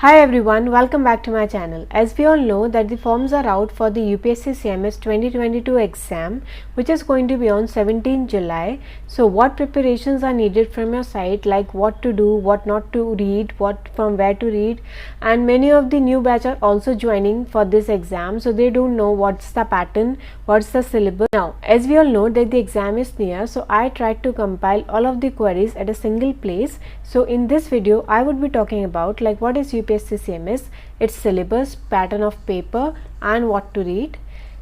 Hi everyone, welcome back to my channel. As we all know that the forms are out for the UPSC Cms 2022 exam, which is going to be on 17 July. So what preparations are needed from your side, like what to do, what not to read, what from where to read, and many of the new batch are also joining for this exam, so they don't know what's the pattern, what's the syllabus. Now as we all know that the exam is near, so I tried to compile all of the queries at a single place. So in this video I would be talking about like what is UPSC Cms, its syllabus, pattern of paper and what to read.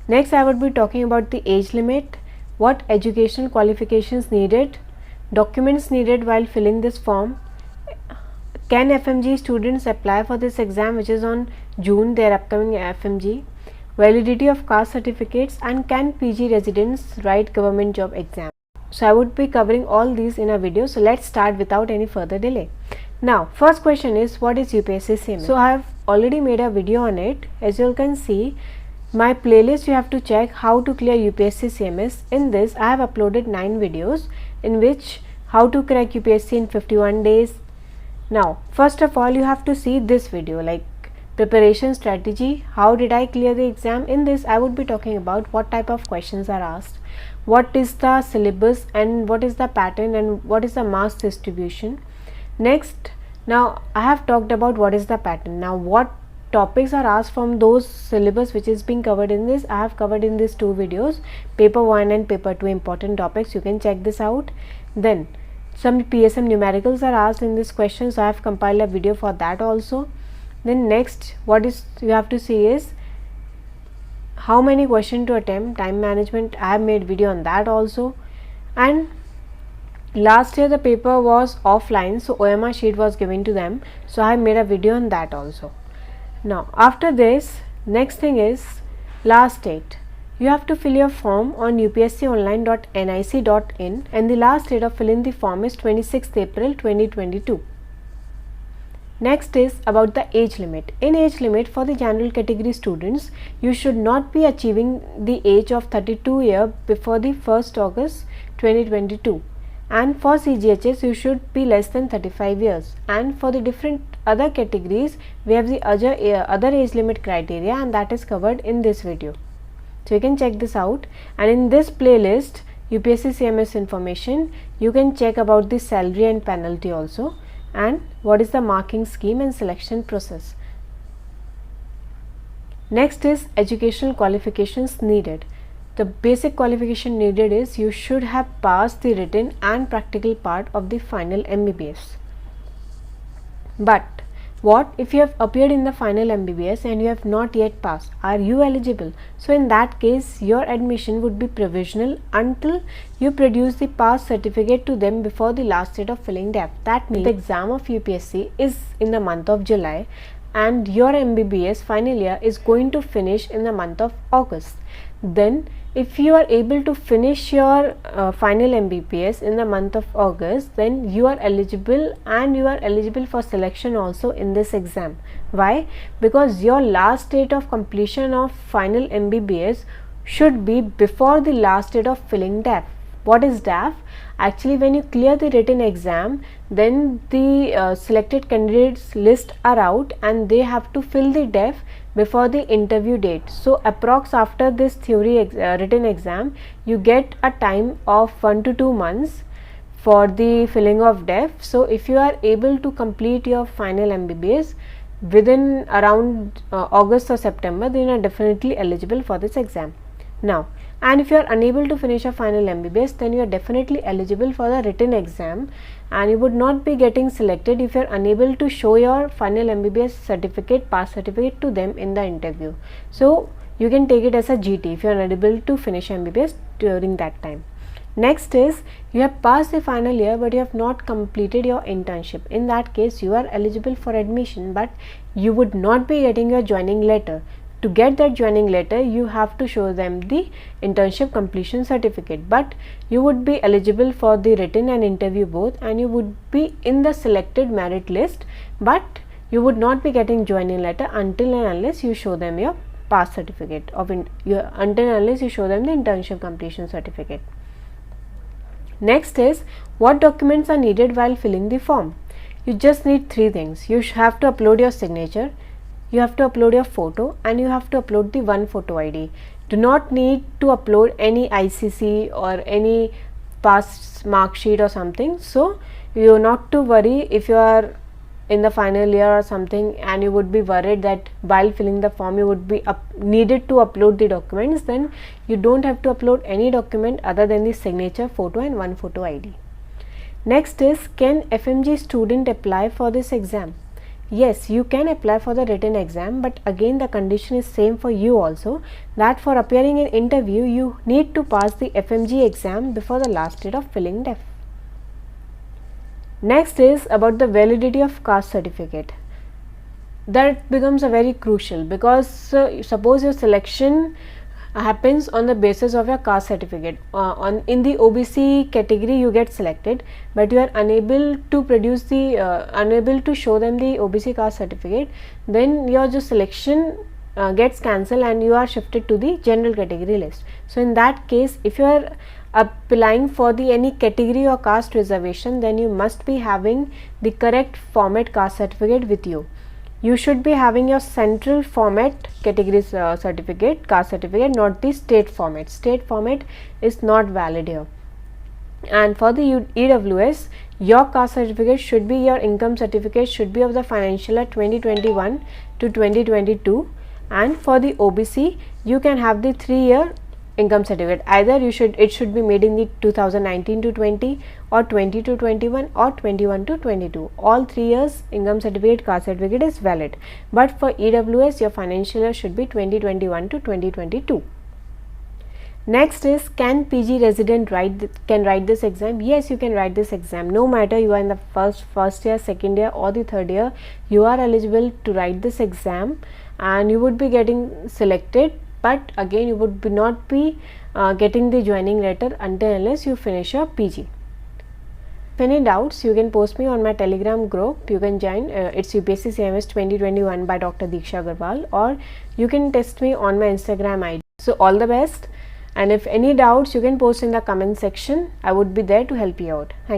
Next I would be talking about the age limit, what educational qualifications needed, documents needed while filling this form, can FMG students apply for this exam which is on June, their upcoming FMG, validity of caste certificates, and can PG residents write government job exam. So I would be covering all these in a video. So let's start without any further delay. Now first question is what is UPSC Cms? So I have already made a video on it. As you can see my playlist, you have to check how to clear UPSC Cms. In this I have uploaded 9 videos in which how to crack UPSC in 51 days. Now first of all you have to see this video like preparation strategy, how did I clear the exam. In this I would be talking about what type of questions are asked, what is the syllabus and what is the pattern and what is the marks distribution. Next, now I have talked about what is the pattern. Now what topics are asked from those syllabus which is being covered in this, I have covered in these 2 videos, paper 1 and paper 2 important topics. You can check this out. Then some PSM numericals are asked in this question, so I have compiled a video for that also. Then next what is you have to see is how many questions to attempt, time management. I have made video on that also. And last year the paper was offline, so OMR sheet was given to them, so I have made a video on that also. Now after this, next thing is last date. You have to fill your form on upsconline.nic.in and the last date of filling the form is 26th April 2022. Next is about the age limit. In age limit for the general category students, you should not be achieving the age of 32 years before the 1st August 2022. And for CGHS you should be less than 35 years. And for the different other categories we have the other age limit criteria, and that is covered in this video. So you can check this out. And in this playlist UPSC Cms information, you can check about the salary and penalty also, and what is the marking scheme and selection process. Next is educational qualifications needed. The basic qualification needed is you should have passed the written and practical part of the final MBBS. But what if you have appeared in the final MBBS and you have not yet passed? Are you eligible? So in that case your admission would be provisional until you produce the pass certificate to them before the last date of filling the app. That means the exam of UPSC is in the month of July and your MBBS final year is going to finish in the month of August. Then if you are able to finish your final MBBS in the month of August, then you are eligible, and you are eligible for selection also in this exam. Why? Because your last date of completion of final MBBS should be before the last date of filling DAF. What is DAF? Actually when you clear the written exam, then the selected candidates list are out and they have to fill the DEF before the interview date. So approx after this theory written exam you get a time of 1 to 2 months for the filling of DEF. So if you are able to complete your final MBBS within around August or September, then you are definitely eligible for this exam. Now, and if you are unable to finish a final MBBS, then you are definitely eligible for the written exam, and you would not be getting selected if you are unable to show your final MBBS certificate, pass certificate to them in the interview. So you can take it as a GT if you are unable to finish MBBS during that time. Next is you have passed the final year but you have not completed your internship. In that case you are eligible for admission, but you would not be getting your joining letter. To get that joining letter you have to show them the internship completion certificate, but you would be eligible for the written and interview both, and you would be in the selected merit list, but you would not be getting joining letter until and unless you show them your pass certificate of until and unless you show them the internship completion certificate. Next is what documents are needed while filling the form. You just need three things. You have to upload your signature, you have to upload your photo, and you have to upload the one photo ID. Do not need to upload any ICC or any past mark sheet or something. So you not to worry if you are in the final year or something and you would be worried that while filling the form you would be needed to upload the documents, then you don't have to upload any document other than the signature, photo and one photo ID. Next is, can FMG student apply for this exam? Yes, you can apply for the written exam, but again the condition is same for you also, that for appearing in interview you need to pass the FMG exam before the last date of filling DEF. Next is about the validity of caste certificate. That becomes a very crucial, because suppose your selection happens on the basis of your caste certificate. In the OBC category you get selected, but you are unable to produce the unable to show them the OBC caste certificate, then your just selection gets cancelled and you are shifted to the general category list. So in that case, if you are applying for the any category or caste reservation, then you must be having the correct format caste certificate with you. You should be having your central format category certificate, caste certificate, not the state format. State format is not valid here. And for the EWS, your caste certificate should be, your income certificate should be of the financial year 2021 to 2022, and for the OBC you can have the 3-year income certificate. Either it should be made in the 2019 to 20 or 20 to 21 or 21 to 22. All 3 years income certificate, caste certificate is valid. But for EWS, your financial year should be 2021 to 2022. Next is, can PG resident can write this exam? Yes, you can write this exam. No matter you are in the first year, second year or the third year, you are eligible to write this exam and you would be getting selected. But again, you would not be getting the joining letter until unless you finish your PG. If any doubts, you can post me on my Telegram group. You can join. It's UPSC Cms 2021 by Dr. Deeksha Agarwal, or you can text me on my Instagram ID. So all the best, and if any doubts, you can post in the comment section. I would be there to help you out. Thank you.